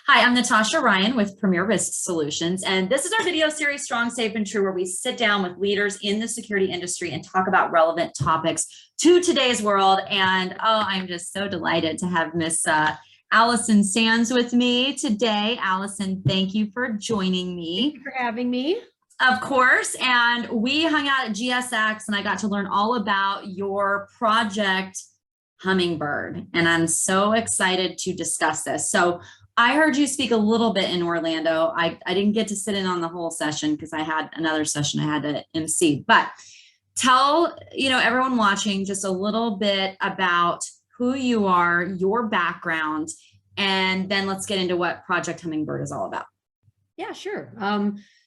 Hi, I'm Natasha Ryan with Premier Risk Solutions, and this is our video series, Strong, Safe, and True, where we sit down with leaders in the security industry and talk about relevant topics to today's world. And I'm just so delighted to have Miss Allison Sands with me today. Allison, thank you for joining me. Thank you for having me. Of course, and we hung out at GSX, and I got to learn all about your Project Hummingbird, and I'm so excited to discuss this. So I heard you speak a little bit in Orlando. I didn't get to sit in on the whole session because I had another session I had to MC, but tell everyone watching just a little bit about who you are, your background, and then let's get into what Project Hummingbird is all about. Yeah, sure.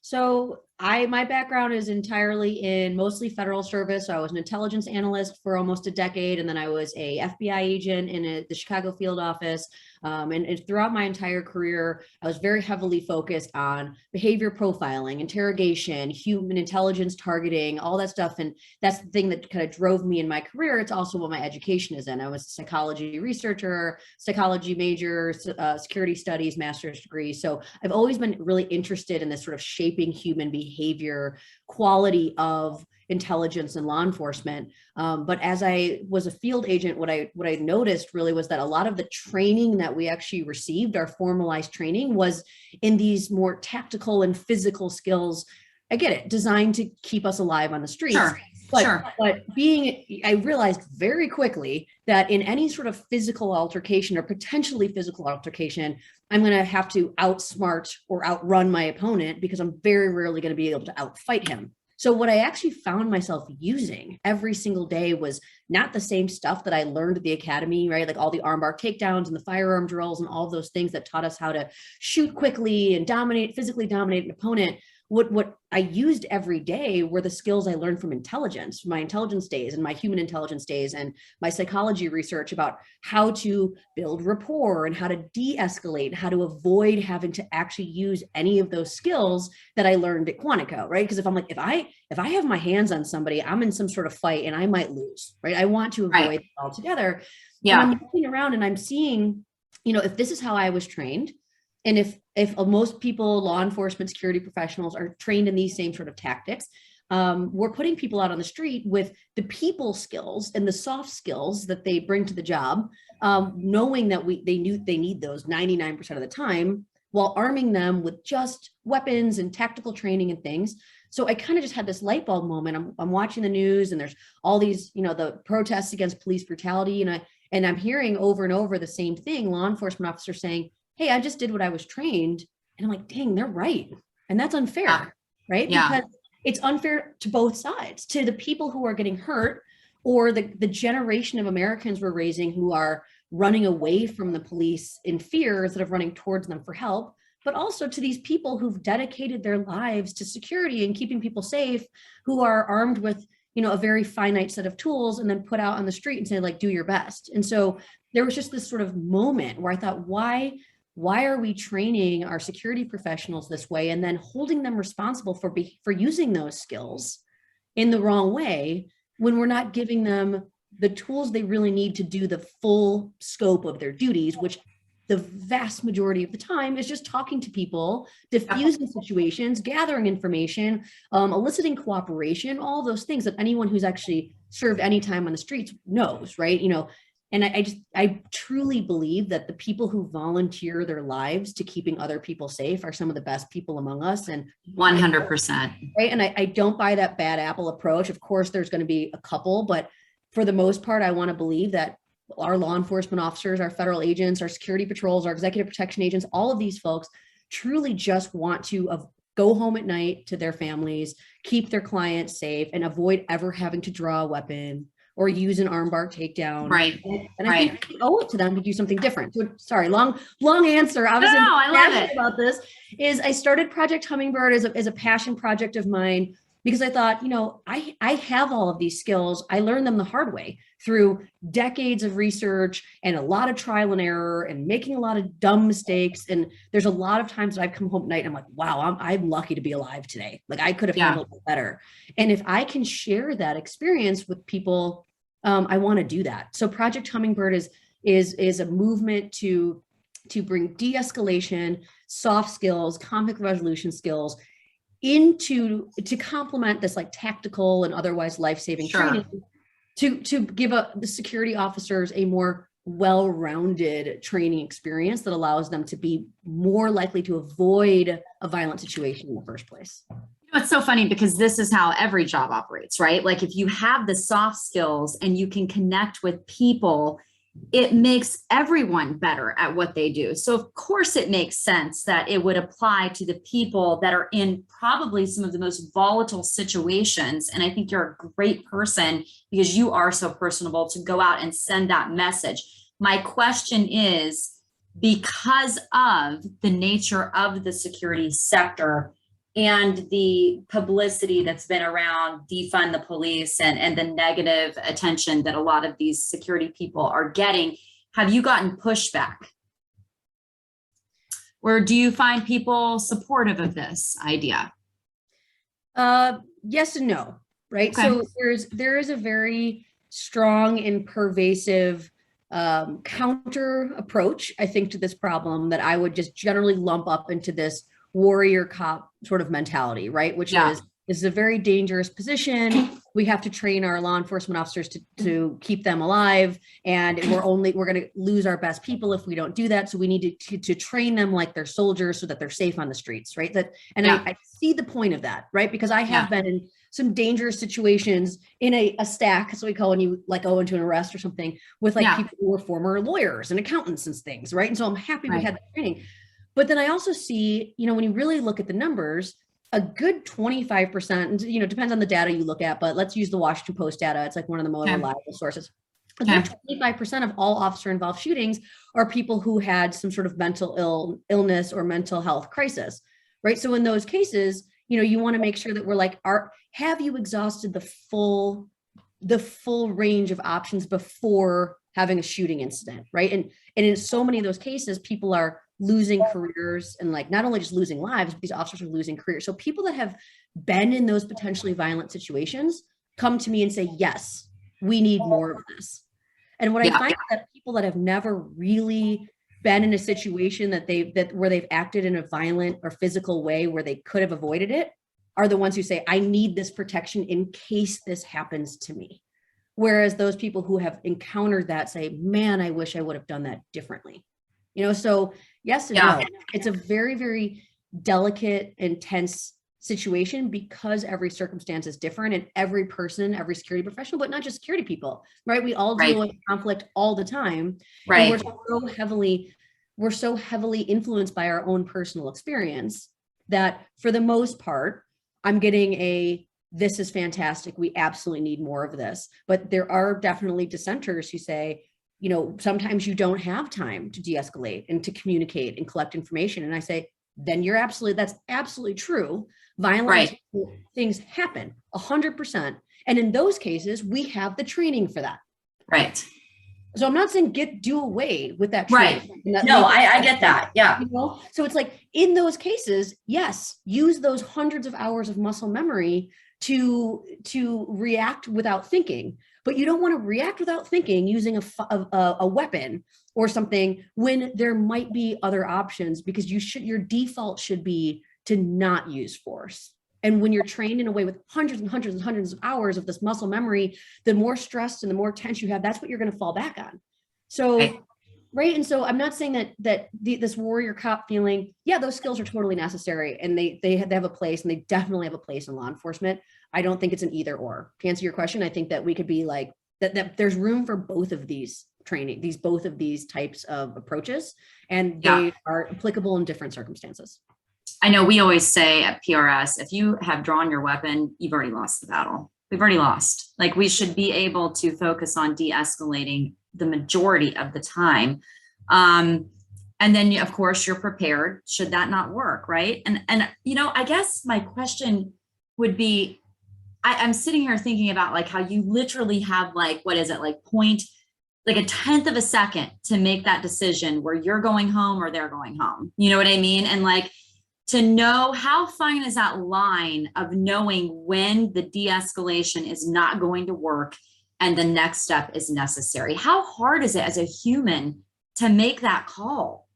So my background is entirely in mostly federal service. So I was an intelligence analyst for almost a decade, and then I was a FBI agent in the Chicago field office. And throughout my entire career, I was very heavily focused on behavior profiling, interrogation, human intelligence targeting, all that stuff. And that's the thing that kind of drove me in my career. It's also what my education is in. I was a psychology researcher, psychology major, security studies, master's degree. So I've always been really interested in this sort of shaping human behavior, quality of intelligence and law enforcement. But as I was a field agent, what I noticed really was that a lot of the training that we actually received, our formalized training, was in these more tactical and physical skills. I get it, designed to keep us alive on the streets. Sure. But I realized very quickly that in any sort of physical altercation or potentially physical altercation, I'm going to have to outsmart or outrun my opponent because I'm very rarely going to be able to outfight him. So what I actually found myself using every single day was not the same stuff that I learned at the academy, right? Like all the armbar takedowns and the firearm drills and all of those things that taught us how to shoot quickly and physically dominate an opponent. What I used every day were the skills I learned from intelligence, my intelligence days and my human intelligence days and my psychology research about how to build rapport and how to de-escalate, how to avoid having to actually use any of those skills that I learned at Quantico, right? Because if I'm like, if I have my hands on somebody, I'm in some sort of fight and I might lose, right? I want to avoid it altogether. Yeah. And I'm looking around and I'm seeing, if this is how I was trained, and if most people, law enforcement, security professionals, are trained in these same sort of tactics, we're putting people out on the street with the people skills and the soft skills that they bring to the job, knowing that they need those 99% of the time, while arming them with just weapons and tactical training and things. So I kind of just had this light bulb moment. I'm watching the news, and there's all these, the protests against police brutality, and I'm hearing over and over the same thing: law enforcement officers saying, hey, I just did what I was trained. And I'm like, dang, they're right. And that's unfair, right? Yeah. Because it's unfair to both sides, to the people who are getting hurt, or the generation of Americans we're raising who are running away from the police in fear instead of running towards them for help, but also to these people who've dedicated their lives to security and keeping people safe, who are armed with, a very finite set of tools and then put out on the street and say, like, do your best. And so there was just this sort of moment where I thought, why are we training our security professionals this way and then holding them responsible for using those skills in the wrong way when we're not giving them the tools they really need to do the full scope of their duties, which the vast majority of the time is just talking to people, diffusing situations, gathering information, eliciting cooperation, all those things that anyone who's actually served any time on the streets knows, right? And I truly believe that the people who volunteer their lives to keeping other people safe are some of the best people among us. And 100%. Right. And I don't buy that bad apple approach. Of course, there's going to be a couple, but for the most part, I want to believe that our law enforcement officers, our federal agents, our security patrols, our executive protection agents, all of these folks truly just want to go home at night to their families, keep their clients safe, and avoid ever having to draw a weapon or use an armbar takedown. Right. And I think we owe it to them to do something different. So, sorry, long answer. Obviously, no, I love it. About this is I started Project Hummingbird as a passion project of mine because I thought, I have all of these skills. I learned them the hard way through decades of research and a lot of trial and error and making a lot of dumb mistakes. And there's a lot of times that I've come home at night and I'm like, wow, I'm lucky to be alive today. Like I could have handled it better. And if I can share that experience with people, I want to do that. So Project Hummingbird is a movement to to bring de-escalation, soft skills, conflict resolution skills to complement this like tactical and otherwise life-saving training to give the security officers a more well-rounded training experience that allows them to be more likely to avoid a violent situation in the first place. It's so funny because this is how every job operates, right? Like if you have the soft skills and you can connect with people, it makes everyone better at what they do. So of course it makes sense that it would apply to the people that are in probably some of the most volatile situations. And I think you're a great person because you are so personable to go out and send that message. My question is, because of the nature of the security sector and the publicity that's been around defund the police and the negative attention that a lot of these security people are getting, have you gotten pushback? Or do you find people supportive of this idea? Yes and no, right? Okay. So there is a very strong and pervasive counter approach, I think, to this problem that I would just generally lump up into this warrior cop sort of mentality, right? Which is, this is a very dangerous position. We have to train our law enforcement officers to keep them alive. And we're going to lose our best people if we don't do that. So we need to train them like they're soldiers so that they're safe on the streets, right? I see the point of that, right? Because I have been in some dangerous situations in a stack, that's what we call when you like go into an arrest or something, with like people who were former lawyers and accountants and things, right? And so I'm happy we had that training. But then I also see, when you really look at the numbers, a good 25%, depends on the data you look at, but let's use the Washington Post data. It's like one of the more reliable sources. A good 25% of all officer involved shootings are people who had some sort of mental illness or mental health crisis, right? So in those cases, you want to make sure that we're like, have you exhausted the full range of options before having a shooting incident, right? And in so many of those cases, people are losing careers and like not only just losing lives, but these officers are losing careers. So people that have been in those potentially violent situations come to me and say, yes, we need more of this. And what I find is that people that have never really been in a situation where they've acted in a violent or physical way where they could have avoided it are the ones who say, I need this protection in case this happens to me. Whereas those people who have encountered that say, man, I wish I would have done that differently. So yes and no. It's a very, very delicate, intense situation because every circumstance is different and every person, every security professional, but not just security people, right? We all deal with conflict all the time. Right. And we're so heavily influenced by our own personal experience that for the most part, I'm getting this is fantastic. We absolutely need more of this. But there are definitely dissenters who say, sometimes you don't have time to de-escalate and to communicate and collect information. And I say, then that's absolutely true. Violent things happen 100%. And in those cases, we have the training for that. Right. So I'm not saying do away with that training. Right. No, I get that. Yeah. So it's like in those cases, yes, use those hundreds of hours of muscle memory to react without thinking. But you don't want to react without thinking using a weapon or something when there might be other options, because your default should be to not use force. And when you're trained in a way with hundreds and hundreds and hundreds of hours of this muscle memory, the more stressed and the more tense you have, that's what you're going to fall back on. So, right. And so I'm not saying that this warrior cop feeling, those skills are totally necessary and they have a place, and they definitely have a place in law enforcement. I don't think it's an either or. To answer your question, I think that we could be like that there's room for both of these both of these types of approaches, and they are applicable in different circumstances. I know we always say at PRS, if you have drawn your weapon, you've already lost the battle. We've already lost. Like, we should be able to focus on de-escalating the majority of the time. And then, of course, you're prepared should that not work, right? And I guess my question would be, I'm sitting here thinking about like how you literally have like, what is it, like a tenth of a second to make that decision where you're going home or they're going home. You know what I mean? And like, to know how fine is that line of knowing when the de-escalation is not going to work and the next step is necessary. How hard is it as a human to make that call?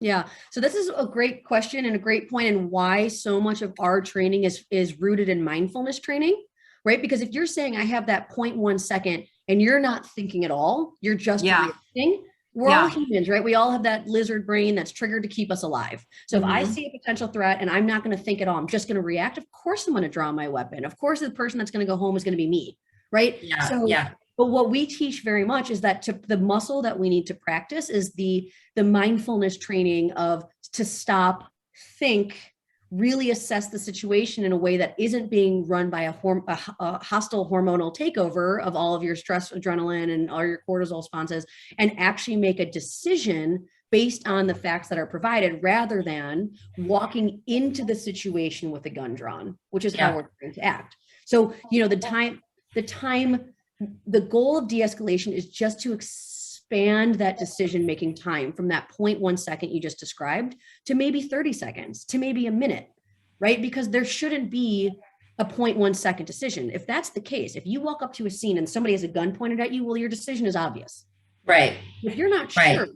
Yeah. So this is a great question and a great point, and why so much of our training is rooted in mindfulness training, right? Because if you're saying I have that 0.1 second and you're not thinking at all, you're just Yeah. reacting. We're all Yeah. humans, right? We all have that lizard brain that's triggered to keep us alive. So if I Mhm. see a potential threat and I'm not going to think at all, I'm just going to react. Of course, I'm going to draw my weapon. Of course, the person that's going to go home is going to be me, right? Yeah. So, Yeah. but what we teach very much is that the muscle that we need to practice is the mindfulness training of to stop, think, really assess the situation in a way that isn't being run by a hostile hormonal takeover of all of your stress, adrenaline, and all your cortisol responses, and actually make a decision based on the facts that are provided rather than walking into the situation with a gun drawn, which is how Yeah. we're trying to act. So, the time, the goal of de-escalation is just to expand that decision-making time from that 0.1 second you just described to maybe 30 seconds, to maybe a minute, right? Because there shouldn't be a 0.1 second decision. If that's the case, if you walk up to a scene and somebody has a gun pointed at you, well, your decision is obvious. Right. If you're not Right. sure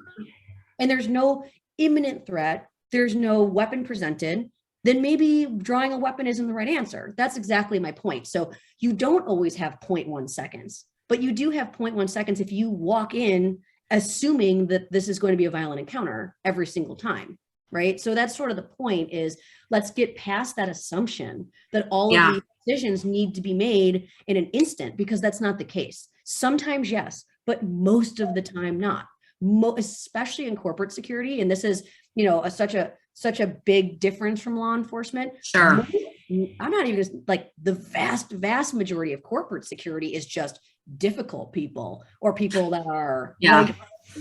and there's no imminent threat, there's no weapon presented, then maybe drawing a weapon isn't the right answer. That's exactly my point. So you don't always have 0.1 seconds, but you do have 0.1 seconds if you walk in assuming that this is going to be a violent encounter every single time, right? So that's sort of the point, is let's get past that assumption that all of Yeah. these decisions need to be made in an instant, because that's not the case. Sometimes yes, but most of the time not. Especially in corporate security, and this is, such a big difference from law enforcement. Sure. I'm not even just like, the vast majority of corporate security is just difficult people, or people that are Yeah.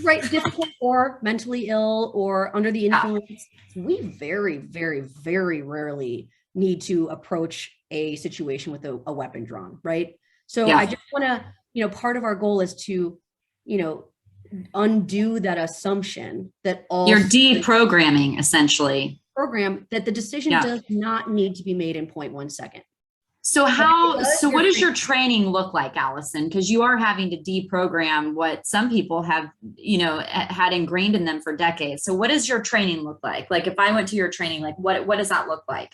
right, difficult or mentally ill or under the Yeah. influence. We very, very, very rarely need to approach a situation with a weapon drawn, right? So Yeah. I just want to, part of our goal is to, undo that assumption that all You're deprogramming essentially. program that the decision Yeah. does not need to be made in 0.1 second. So what does you're your training look like, Allison? Because you are having to deprogram what some people have, had ingrained in them for decades. So what does your training look like? Like if I went to your training, like what does that look like?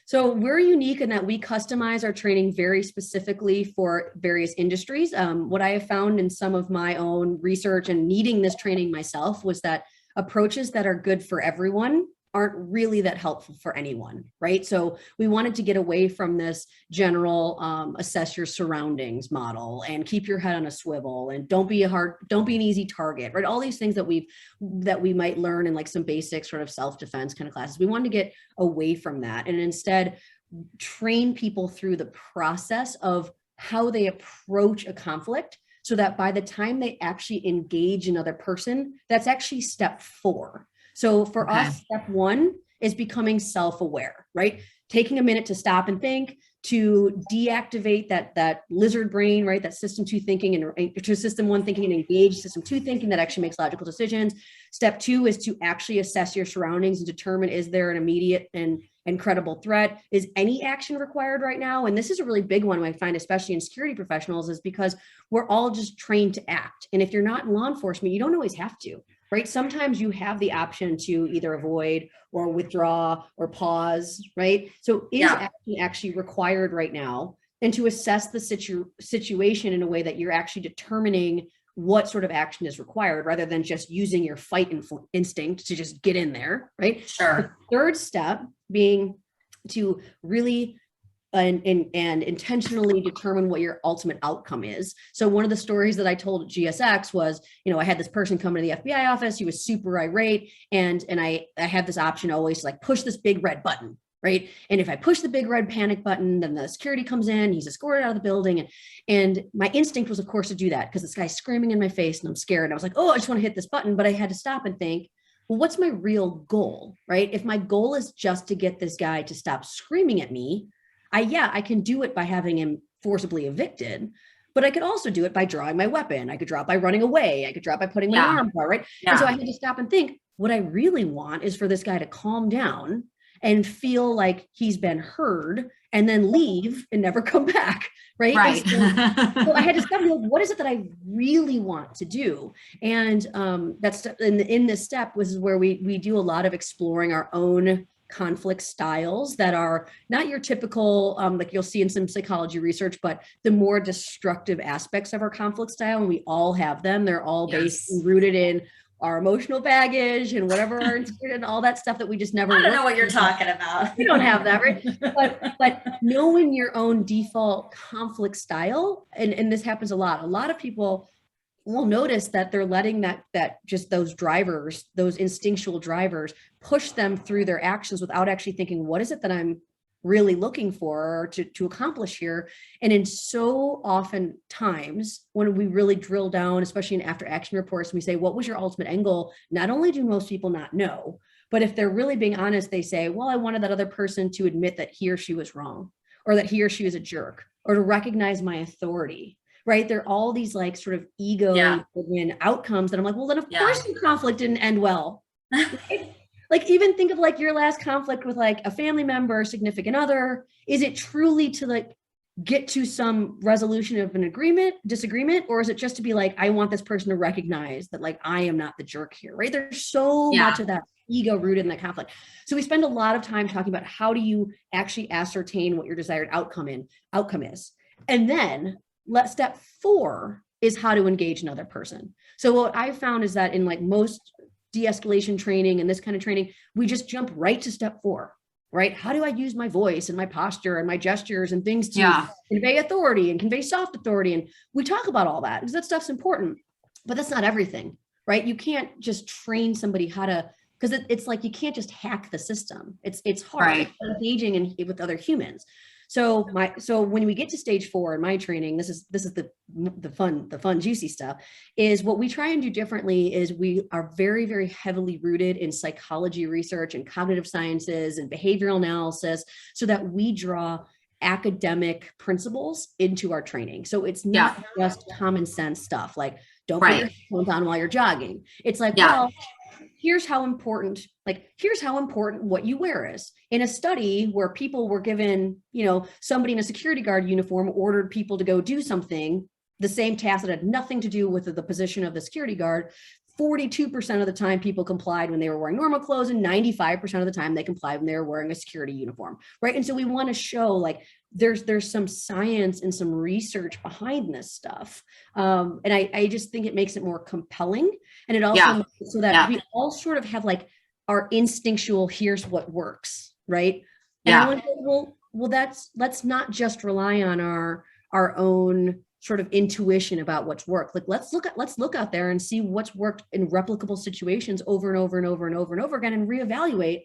So we're unique in that we customize our training very specifically for various industries. What I have found in some of my own research and needing this training myself was that approaches that are good for everyone aren't really that helpful for anyone, right? So we wanted to get away from this general assess your surroundings model and keep your head on a swivel and don't be an easy target, right? All these things that we might learn in like some basic sort of self-defense kind of classes. We wanted to get away from that and instead train people through the process of how they approach a conflict, so that by the time they actually engage another person, that's actually step 4. So for us, step 1 is becoming self-aware, right? Taking a minute to stop and think, to deactivate that lizard brain, right? That system 2 thinking and to system 1 thinking and engage system 2 thinking that actually makes logical decisions. Step 2 is to actually assess your surroundings and determine, is there an immediate and credible threat? Is any action required right now? And this is a really big one I find, especially in security professionals, is because we're all just trained to act. And if you're not in law enforcement, you don't always have to. Right? Sometimes you have the option to either avoid or withdraw or pause, right? So is action actually required right now? And to assess the situation in a way that you're actually determining what sort of action is required, rather than just using your fight instinct to just get in there, right? Sure. The third step being to really and intentionally determine what your ultimate outcome is. So one of the stories that I told at GSX was, I had this person come to the FBI office. He was super irate. And I had this option always to like push this big red button, right? And if I push the big red panic button, then the security comes in, he's escorted out of the building. And my instinct was, of course, to do that because this guy's screaming in my face and I'm scared. And I was like, oh, I just want to hit this button. But I had to stop and think, well, what's my real goal, right? If my goal is just to get this guy to stop screaming at me, I can do it by having him forcibly evicted, but I could also do it by drawing my weapon. I could draw it by running away. I could draw it by putting my arm apart, right? And so I had to stop and think, what I really want is for this guy to calm down and feel like he's been heard and then leave and never come back. Right. Right. So I had to discover, like, what is it that I really want to do? And that's in this step was where we do a lot of exploring our own conflict styles that are not your typical, like you'll see in some psychology research, but the more destructive aspects of our conflict style. And we all have them. They're all based and rooted in our emotional baggage and whatever our and all that stuff that we just never. I don't know what you're talking about. You don't have that, right? But knowing your own default conflict style, and this happens a lot. A lot of people will notice that they're letting that just those drivers, those instinctual drivers, push them through their actions without actually thinking, what is it that I'm really looking for or to accomplish here? And in so often times when we really drill down, especially in after action reports, we say, what was your ultimate end goal? Not only do most people not know, but if they're really being honest, they say, well, I wanted that other person to admit that he or she was wrong, or that he or she was a jerk, or to recognize my authority. Right. There are all these like sort of ego-driven outcomes that I'm like, well, then of course the conflict didn't end well. Right? Like, even think of like your last conflict with like a family member, significant other. Is it truly to like get to some resolution of an disagreement? Or is it just to be like, I want this person to recognize that like, I am not the jerk here, right? There's so much of that ego rooted in that conflict. So we spend a lot of time talking about how do you actually ascertain what your desired outcome is. And then step 4 is how to engage another person. So what I found is that in like most de-escalation training and this kind of training, we just jump right to step 4, right? How do I use my voice and my posture and my gestures and things to convey authority and convey soft authority? And we talk about all that because that stuff's important, but that's not everything, right? You can't just train somebody how to, because it's like, you can't just hack the system. It's hard engaging and with other humans. So when we get to stage 4 in my training, this is the fun, juicy stuff, is what we try and do differently is we are very, very heavily rooted in psychology research and cognitive sciences and behavioral analysis so that we draw academic principles into our training. So it's not just common sense stuff like don't put your headphones on while you're jogging. It's like, well, here's how important what you wear is. In a study where people were given, somebody in a security guard uniform ordered people to go do something, the same task that had nothing to do with the position of the security guard, 42% of the time people complied when they were wearing normal clothes, and 95% of the time they complied when they were wearing a security uniform, right? And so we want to show like there's some science and some research behind this stuff. And I just think it makes it more compelling. And it also makes it so that we all sort of have like our instinctual, here's what works, right? And I went, well, let's not just rely on our own sort of intuition about what's worked. Like, let's look out there and see what's worked in replicable situations over and over and over and over and over again, and reevaluate.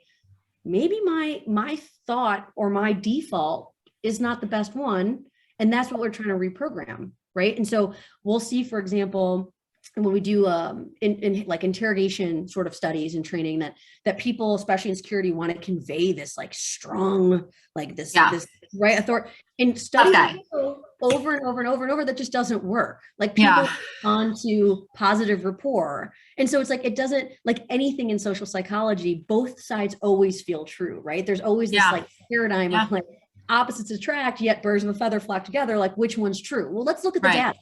Maybe my thought or my default is not the best one. And that's what we're trying to reprogram. Right. And so we'll see, for example, when we do in like interrogation sort of studies and training that people, especially in security, want to convey this like strong, like this right authority, in studies over and over and over and over, that just doesn't work. Like people onto positive rapport. And so it's like, it doesn't, like anything in social psychology, both sides always feel true, right? There's always this like paradigm of like opposites attract, yet birds of a feather flock together. Like, which one's true? Well, let's look at the data.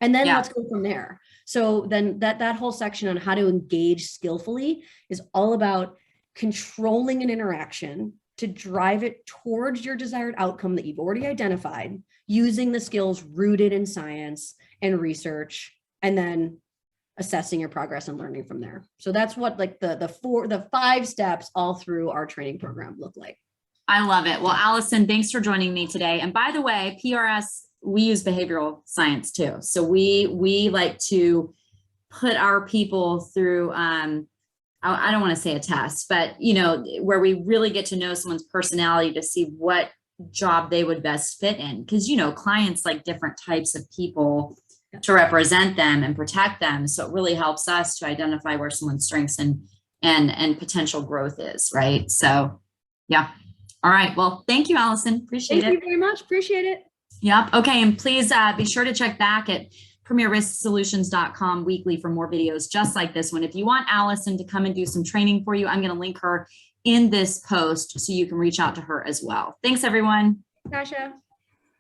And then let's go from there. So then that whole section on how to engage skillfully is all about controlling an interaction to drive it towards your desired outcome that you've already identified, using the skills rooted in science and research, and then assessing your progress and learning from there. So that's what like the 5 steps all through our training program look like. I love it. Well, Allison, thanks for joining me today. And by the way, PRS, we use behavioral science too. So we like to put our people through, I don't want to say a test, but where we really get to know someone's personality to see what job they would best fit in. Because, clients like different types of people to represent them and protect them. So it really helps us to identify where someone's strengths and potential growth is. Right. So, yeah. All right. Well, thank you, Allison. Appreciate it. Thank you very much. Appreciate it. Yep. Okay. And please be sure to check back at premierrisksolutions.com weekly for more videos just like this one. If you want Allison to come and do some training for you, I'm going to link her in this post so you can reach out to her as well. Thanks, everyone. Tasha.